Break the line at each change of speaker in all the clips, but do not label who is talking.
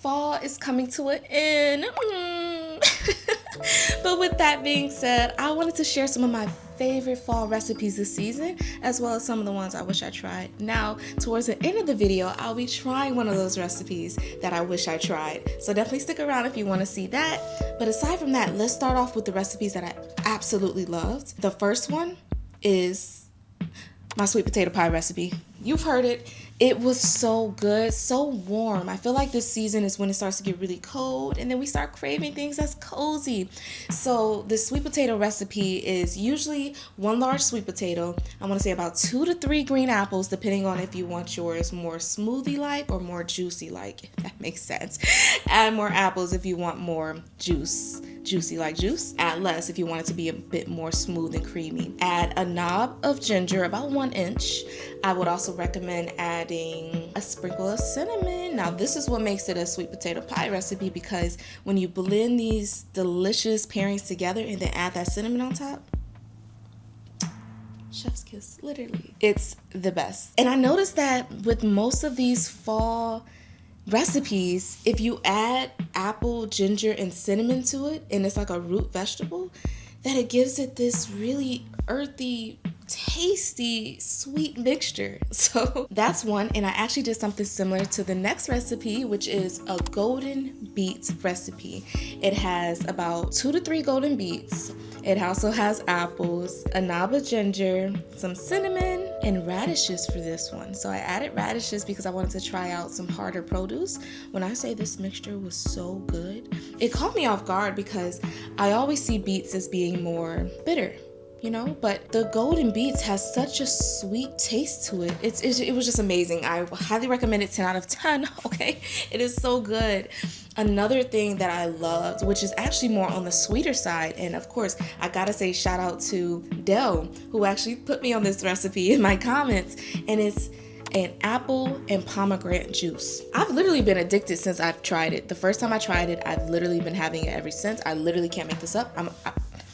fall is coming to an end. But with that being said, I wanted to share some of my favorite fall recipes this season, as well as some of the ones I wish I tried. Now, towards the end of the video, I'll be trying one of those recipes that I wish I tried. So definitely stick around if you want to see that. But aside from that, let's start off with the recipes that I absolutely loved. The first one is my sweet potato pie recipe. You've heard it. It was so good, so warm. I feel like this season is when it starts to get really cold and then we start craving things that's cozy. So the sweet potato recipe is usually 1 large sweet potato. I want to say about 2 to 3 green apples, depending on if you want yours more smoothie-like or more juicy-like, if that makes sense. Add more apples if you want more juicy like juice. Add less if you want it to be a bit more smooth and creamy. Add a knob of ginger, about 1 inch. I would also recommend adding a sprinkle of cinnamon. Now this is what makes it a sweet potato pie recipe, because when you blend these delicious pairings together and then add that cinnamon on top, chef's kiss, literally. It's the best. And I noticed that with most of these fall recipes, if you add apple, ginger, and cinnamon to it, and it's like a root vegetable, that it gives it this really earthy, tasty, sweet mixture. So that's one. And I actually did something similar to the next recipe, which is a golden beets recipe. It has about 2 to 3 golden beets. It also has apples, a knob of ginger, some cinnamon, and radishes for this one. So I added radishes because I wanted to try out some harder produce. When I say this mixture was so good, it caught me off guard because I always see beets as being more bitter, you know, but the golden beets has such a sweet taste to it. It was just amazing. I highly recommend it. 10 out of 10. Okay, it is so good. Another thing that I loved, which is actually more on the sweeter side, and of course I gotta say shout out to Dell, who actually put me on this recipe in my comments, and it's an apple and pomegranate juice. I've literally been addicted since I've tried it. The first time I tried it, I've literally been having it ever since. I literally can't make this up.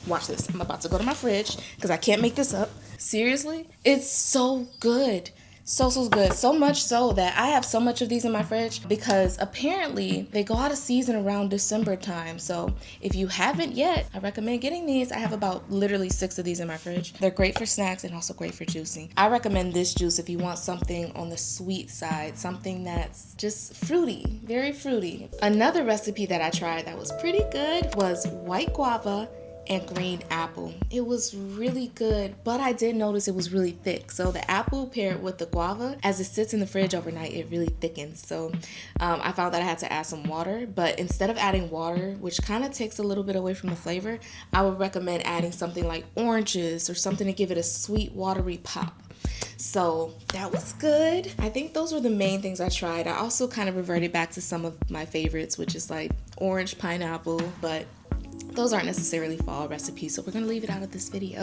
Watch this. I'm about to go to my fridge because I can't make this up. Seriously, it's so good. So good. So much so that I have so much of these in my fridge because apparently they go out of season around December time. So if you haven't yet, I recommend getting these. I have about literally 6 of these in my fridge. They're great for snacks and also great for juicing. I recommend this juice if you want something on the sweet side, something that's just fruity, very fruity. Another recipe that I tried that was pretty good was white guava and green apple. It was really good, but I did notice it was really thick. So the apple paired with the guava, as it sits in the fridge overnight, it really thickens. So I found that I had to add some water, but instead of adding water, which kind of takes a little bit away from the flavor, I would recommend adding something like oranges or something to give it a sweet, watery pop. So that was good. I think those were the main things I tried. I also kind of reverted back to some of my favorites, which is like orange pineapple, but those aren't necessarily fall recipes, so we're gonna leave it out of this video.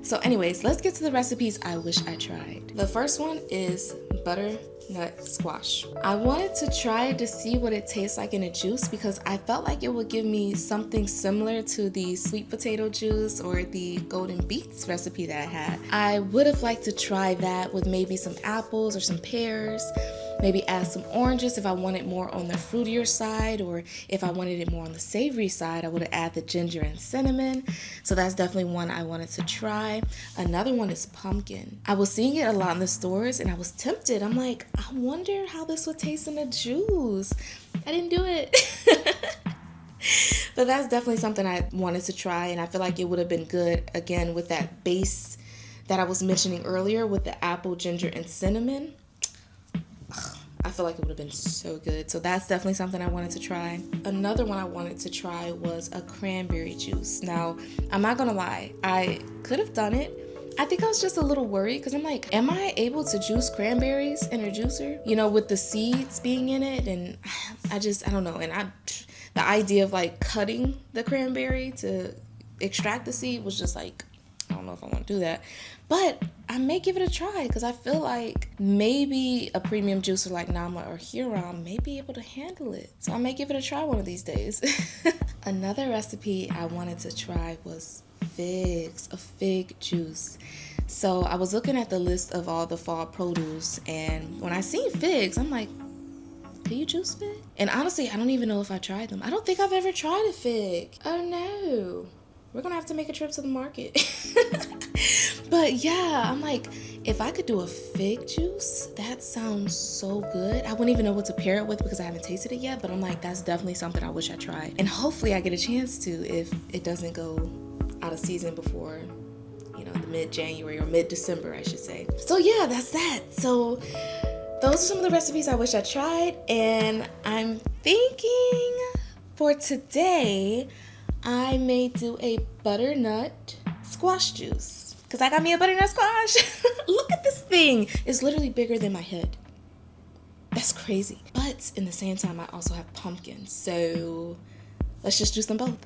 So anyways, let's get to the recipes I wish I tried. The first one is butternut squash. I wanted to try it to see what it tastes like in a juice because I felt like it would give me something similar to the sweet potato juice or the golden beets recipe that I had. I would have liked to try that with maybe some apples or some pears. Maybe add some oranges if I wanted more on the fruitier side, or if I wanted it more on the savory side, I would have added the ginger and cinnamon. So that's definitely one I wanted to try. Another one is pumpkin. I was seeing it a lot in the stores and I was tempted. I'm like, I wonder how this would taste in a juice. I didn't do it. But that's definitely something I wanted to try, and I feel like it would have been good, again, with that base that I was mentioning earlier with the apple, ginger, and cinnamon. I feel like it would have been so good. So that's definitely something I wanted to try. Another one I wanted to try was a cranberry juice. Now, I'm not gonna lie, I could have done it. I think I was just a little worried because I'm like, am I able to juice cranberries in a juicer? You know, with the seeds being in it, and I don't know. And the idea of like cutting the cranberry to extract the seed was just like, I don't know if I want to do that. But I may give it a try because I feel like maybe a premium juicer like Nama or Huron may be able to handle it. So I may give it a try one of these days. Another recipe I wanted to try was figs, a fig juice. So I was looking at the list of all the fall produce, and when I seen figs, I'm like, Can you juice fig? And honestly, I don't even know if I tried them. I don't think I've ever tried a fig. Oh no. We're gonna have to make a trip to the market. But yeah, I'm like, if I could do a fig juice, that sounds so good. I wouldn't even know what to pair it with because I haven't tasted it yet, but I'm like, that's definitely something I wish I tried. And hopefully I get a chance to if it doesn't go out of season before, you know, the mid-January or mid-December, I should say. So yeah, that's that. So those are some of the recipes I wish I tried, and I'm thinking for today, I may do a butternut squash juice. Because I got me a butternut squash. Look at this thing. It's literally bigger than my head. That's crazy. But in the same time, I also have pumpkin. So let's just juice them both.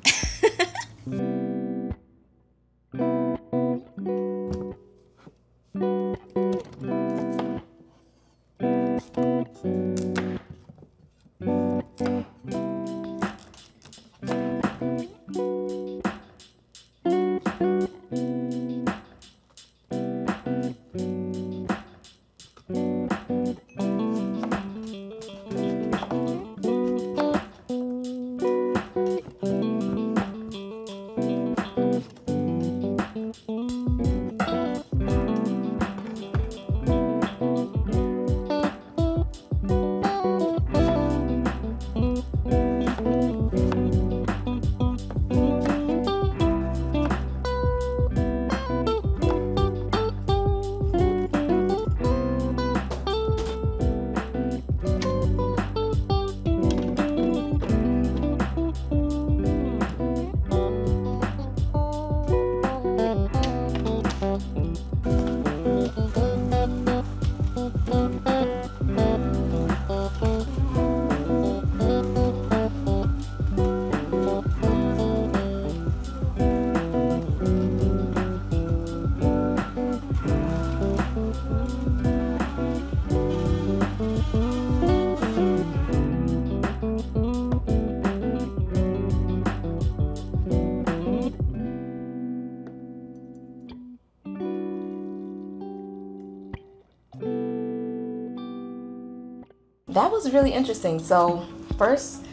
That was really interesting. So first,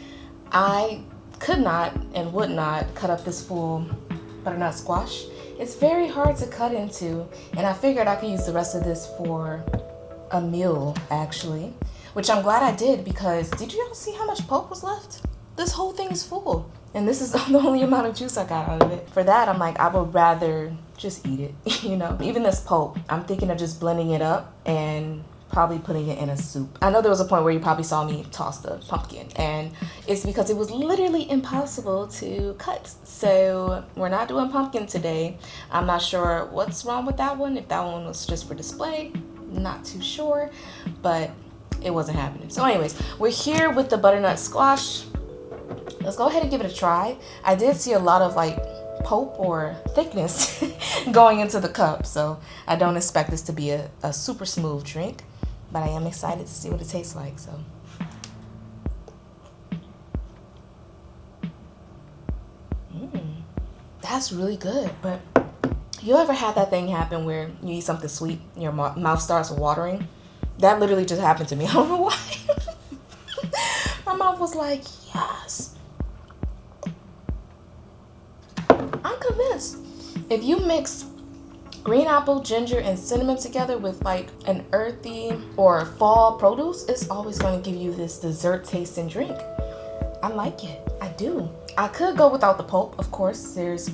I could not and would not cut up this full butternut squash. It's very hard to cut into, and I figured I could use the rest of this for a meal actually, which I'm glad I did, because did you all see how much pulp was left? This whole thing is full, and this is the only amount of juice I got out of it. For that, I'm like, I would rather just eat it, you know? Even this pulp, I'm thinking of just blending it up and probably putting it in a soup. I know there was a point where you probably saw me toss the pumpkin, and it's because it was literally impossible to cut. So we're not doing pumpkin today. I'm not sure what's wrong with that one. If that one was just for display, not too sure, but it wasn't happening. So anyways, we're here with the butternut squash. Let's go ahead and give it a try. I did see a lot of like pulp or thickness going into the cup, so I don't expect this to be a super smooth drink, but I am excited to see what it tastes like. So that's really good. But you ever had that thing happen where you eat something sweet and your mouth starts watering? That literally just happened to me. I don't know why. My mouth was like, yes. I'm convinced if you mix green apple, ginger, and cinnamon together with like an earthy or fall produce, it's always going to give you this dessert tasting drink. I like it. I do. I could go without the pulp, of course. There's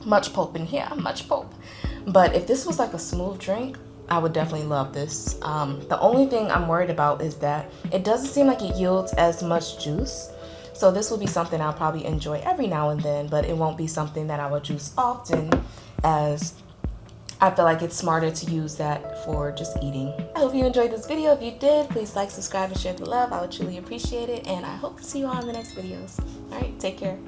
much pulp in here, much pulp. But if this was like a smooth drink, I would definitely love this. The only thing I'm worried about is that it doesn't seem like it yields as much juice. So this would be something I'll probably enjoy every now and then, but it won't be something that I would juice often, as I feel like it's smarter to use that for just eating. I hope you enjoyed this video. If you did, please like, subscribe, and share the love. I would truly appreciate it, and I hope to see you all in the next videos. All right, take care.